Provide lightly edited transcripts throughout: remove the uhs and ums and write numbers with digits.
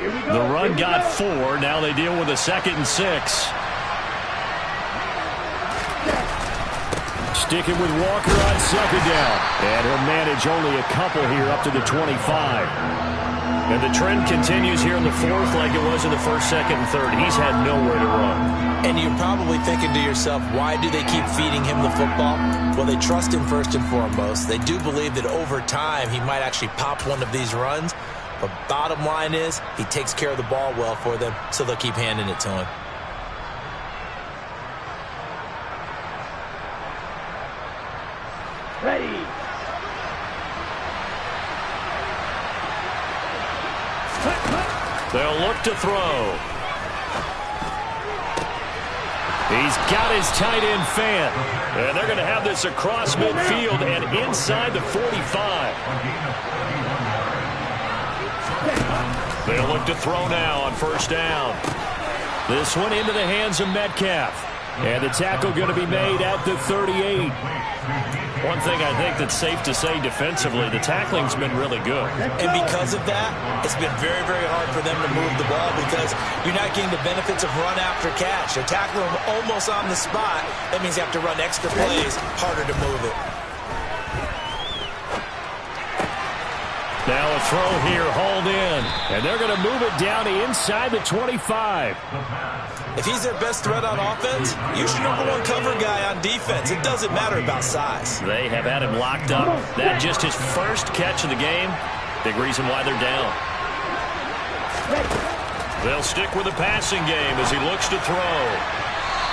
The run got 4. Now they deal with a 2nd and 6. Sticking with Walker on 2nd down. And he'll manage only a couple here up to the 25. And the trend continues here in the 4th like it was in the 1st, 2nd, and 3rd. He's had nowhere to run. And you're probably thinking to yourself, why do they keep feeding him the football? Well, they trust him first and foremost. They do believe that over time he might actually pop one of these runs. But bottom line is he takes care of the ball well for them, so they'll keep handing it to him. Ready. They'll look to throw. He's got his tight end fan. And they're going to have this across midfield and inside the 45. They'll look to throw now on 1st down. This one into the hands of Metcalf. And the tackle going to be made at the 38. One thing I think that's safe to say defensively, the tackling's been really good. And because of that, it's been very, very hard for them to move the ball because you're not getting the benefits of run after catch. They're tackling them almost on the spot. That means you have to run extra plays, harder to move it. Now a throw here, hauled in. And they're going to move it down to inside the 25. If he's their best threat on offense, use your #1 cover guy on defense. It doesn't matter about size. They have had him locked up. That just his first catch of the game. Big reason why they're down. They'll stick with the passing game as he looks to throw.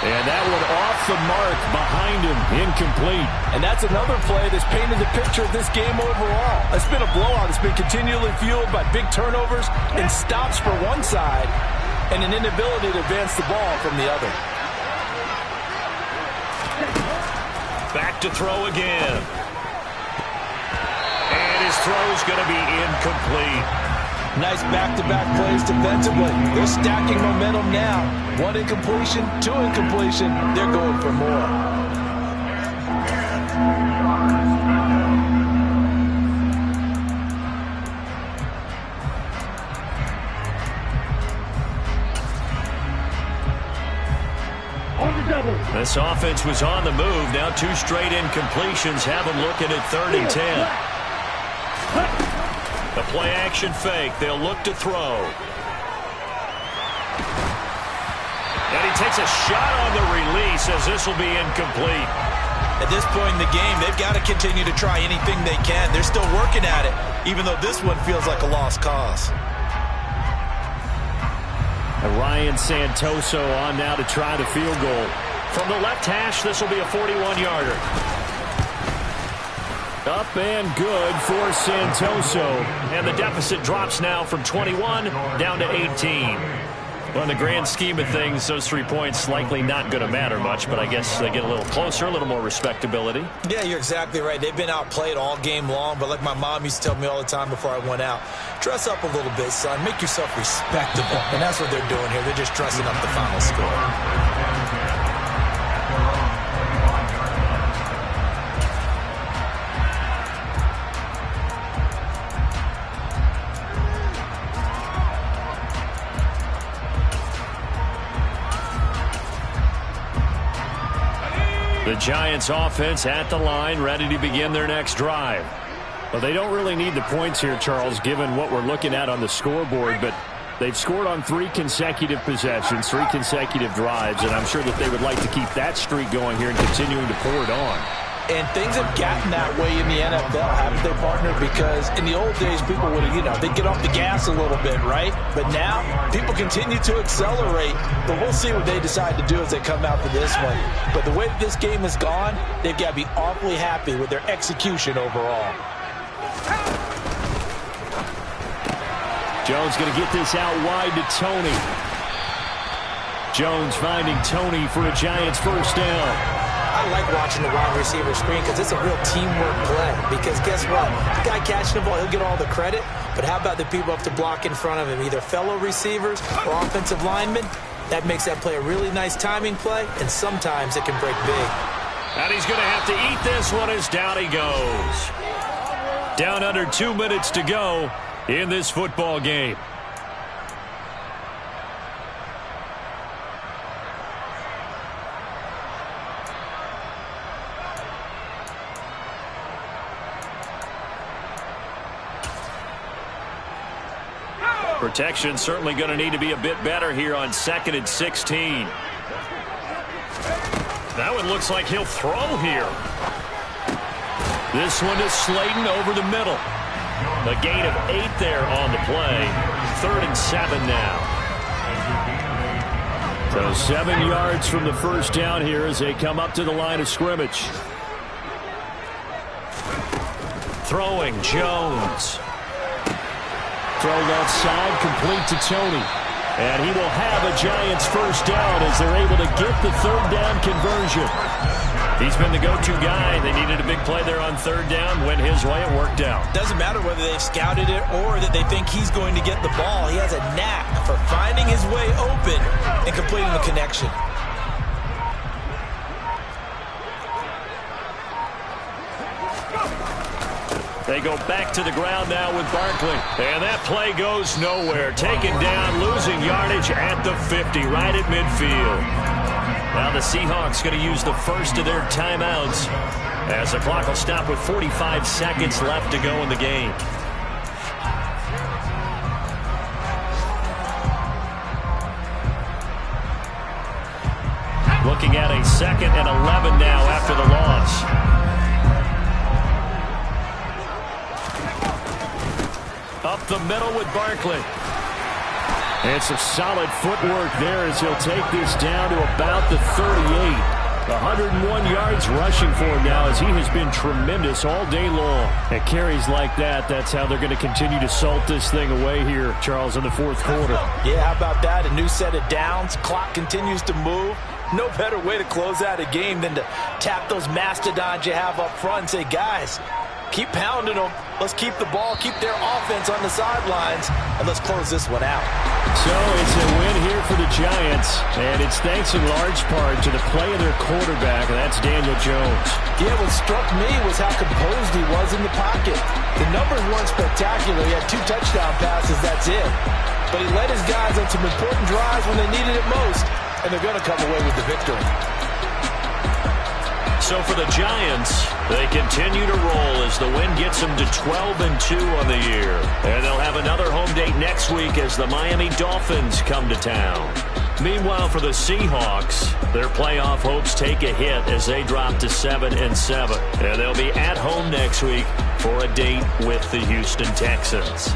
And that one off the mark behind him, incomplete. And that's another play that's painted the picture of this game overall. It's been a blowout. It's been continually fueled by big turnovers and stops for one side and an inability to advance the ball from the other. Back to throw again. And his throw's going to be incomplete. Nice back-to-back plays defensively. They're stacking momentum now. 1 incompletion, 2 incompletion. They're going for more. This offense was on the move. Now 2 straight incompletions have them looking at 3rd and 10. The play-action fake. They'll look to throw. And he takes a shot on the release as this will be incomplete. At this point in the game, they've got to continue to try anything they can. They're still working at it, even though this one feels like a lost cause. Ryan Santoso on now to try the field goal. From the left hash, this will be a 41-yarder. Up and good for Santoso. And the deficit drops now from 21 down to 18. Well, in the grand scheme of things, those 3 points likely not going to matter much, but I guess they get a little closer, a little more respectability. Yeah, you're exactly right. They've been outplayed all game long, but like my mom used to tell me all the time before I went out, dress up a little bit, son. Make yourself respectable. And that's what they're doing here. They're just dressing up the final score. The Giants offense at the line, ready to begin their next drive. Well, they don't really need the points here, Charles, given what we're looking at on the scoreboard, but they've scored on 3 consecutive possessions, 3 consecutive drives, and I'm sure that they would like to keep that streak going here and continuing to pour it on. And things have gotten that way in the NFL, haven't they, partner? Because in the old days, people would have, they'd get off the gas a little bit, right? But now, people continue to accelerate. But we'll see what they decide to do as they come out for this one. But the way that this game has gone, they've got to be awfully happy with their execution overall. Jones going to get this out wide to Tony. Jones finding Tony for a Giants first down. I like watching the wide receiver screen because it's a real teamwork play. Because guess what? The guy catching the ball, he'll get all the credit. But how about the people have to block in front of him, either fellow receivers or offensive linemen? That makes that play a really nice timing play, and sometimes it can break big. And he's going to have to eat this one as down he goes. Down under 2 minutes to go in this football game. Protection certainly going to need to be a bit better here on 2nd and 16. That one looks like he'll throw here. This one is Slayton over the middle. A gain of 8 there on the play. 3rd and 7 now. So 7 yards from the first down here as they come up to the line of scrimmage. Throwing, Jones. Thrown outside, complete to Tony. And he will have a Giants first down as they're able to get the 3rd down conversion. He's been the go-to guy. They needed a big play there on 3rd down. Went his way, it worked out. Doesn't matter whether they've scouted it or that they think he's going to get the ball. He has a knack for finding his way open and completing the connection. They go back to the ground now with Barkley. And that play goes nowhere. Taken down, losing yardage at the 50, right at midfield. Now the Seahawks going to use the first of their timeouts as the clock will stop with 45 seconds left to go in the game. Looking at a 2nd and 11 now after the loss. Up the middle with Barkley. And some solid footwork there as he'll take this down to about the 38. 101 yards rushing for him now as he has been tremendous all day long. At carries like that, that's how they're going to continue to salt this thing away here, Charles, in the 4th quarter. Yeah, how about that? A new set of downs. Clock continues to move. No better way to close out a game than to tap those mastodons you have up front and say, guys, keep pounding them. Let's keep the ball, keep their offense on the sidelines, and let's close this one out. So it's a win here for the Giants, and it's thanks in large part to the play of their quarterback, and that's Daniel Jones. Yeah, what struck me was how composed he was in the pocket. The numbers weren't spectacular. He had 2 touchdown passes, that's it. But he led his guys on some important drives when they needed it most, and they're going to come away with the victory. So for the Giants, they continue to roll as the win gets them to 12-2 on the year. And they'll have another home date next week as the Miami Dolphins come to town. Meanwhile, for the Seahawks, their playoff hopes take a hit as they drop to 7-7. And they'll be at home next week for a date with the Houston Texans.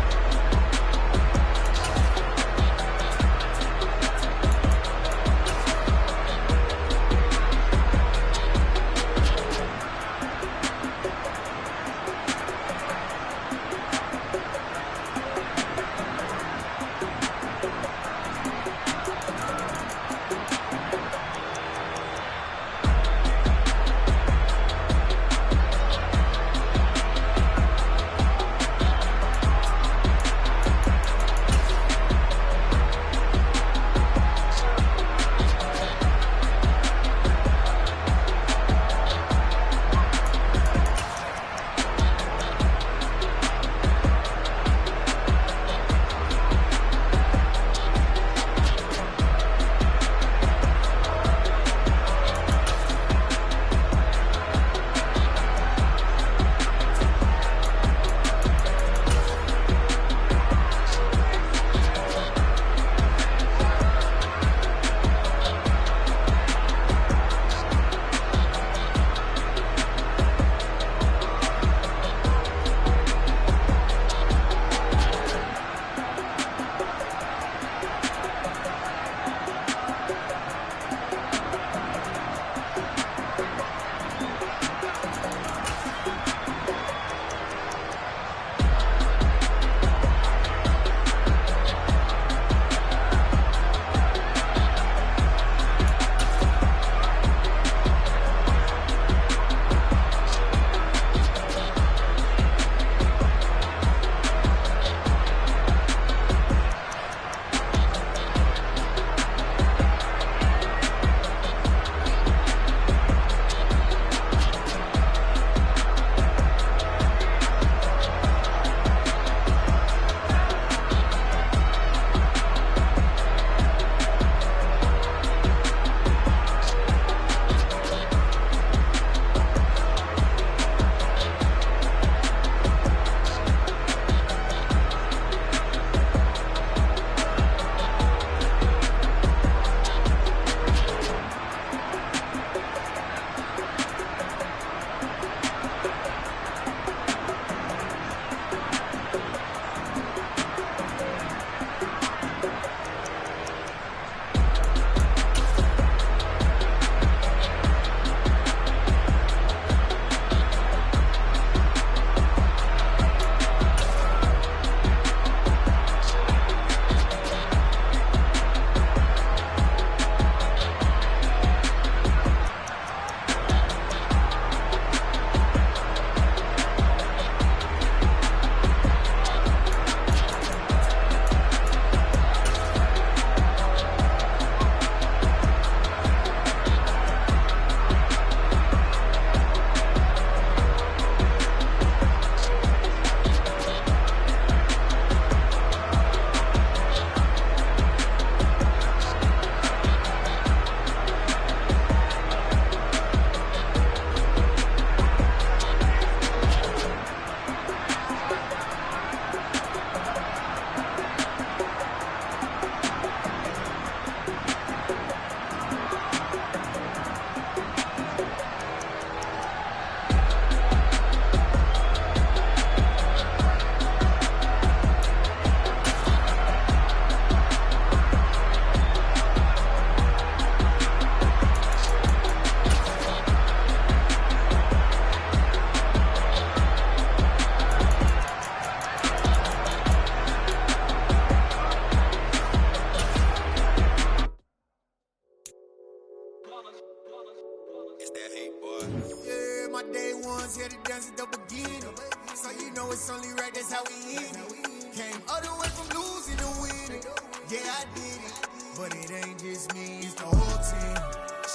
winning. So you know it's only right, that's how we end it. Came all the way from losing to winning. Yeah, I did it, but it ain't just me, it's the whole team.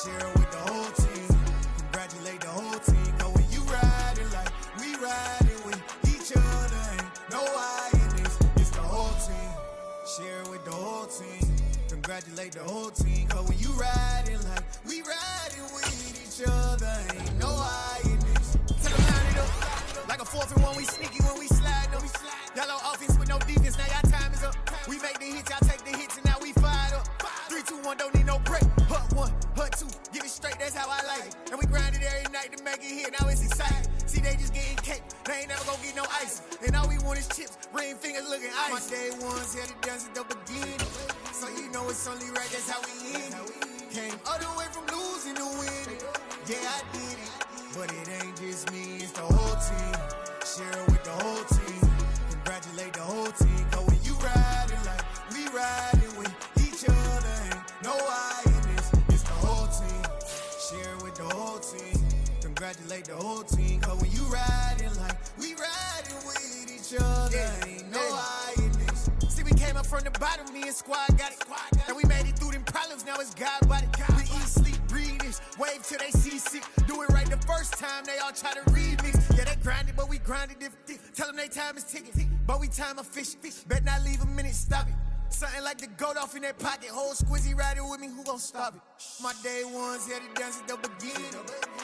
Share it with the whole team. Congratulate the whole team. Cause when you riding like we riding with each other, ain't no I in this, it's the whole team. Share it with the whole team. Congratulate the whole team. Cause when you riding like we riding with each other, ain't no I in this. Tell them line it up. Like a 4th and 1, we sneaky when we slide up. Yellow offense with no defense, now y'all time is up. We make the hits, y'all take the hits, and now we fired up. 3, 2, 1, don't need no break. Hut 1, hut 2, give it straight, that's how I like it. And we grind it every night to make it hit, now it's exciting. See, they just getting cake, they ain't never gonna get no ice. And all we want is chips, ring fingers looking ice. My day ones had it done since the beginning. So you know it's only right, that's how we end it. Came all the way from losing to winning. Yeah, I did it, but it ain't just me, it's the whole team. Share it with the whole team. Congratulate the whole team. Cause when you riding like we riding with each other, ain't no I in this, it's the whole team. Share it with the whole team. Congratulate the whole team. Cause when you riding like we riding with each other, ain't no I in this. See, we came up from the bottom, me and squad got it. And we made it through them problems, now it's God body. We eat, sleep, breathe this, wave till they see sick. Do it right the first time, they all try to remix. Yeah, they grinded, but we grinded different. Tell them they time is ticking, but we time a fish. Bet not leave a minute, stop it. Something like the goat off in that pocket. Whole squizzy riding with me, who gon' stop it? My day ones had it done since the beginning.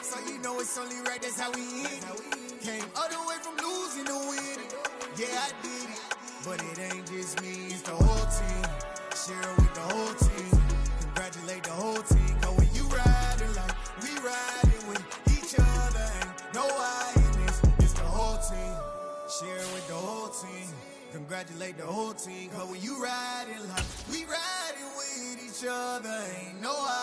So you know it's only right, that's how we end it. Came all the way from losing to winning. Yeah, I did it, but it ain't just me, it's the whole team. Share it with the whole team. Congratulate the whole team. Cause when you riding like we riding with each other, ain't no I in this, it's the whole team. Share it with the whole team. Congratulate the whole team. Cause when you riding like we riding with each other, ain't no I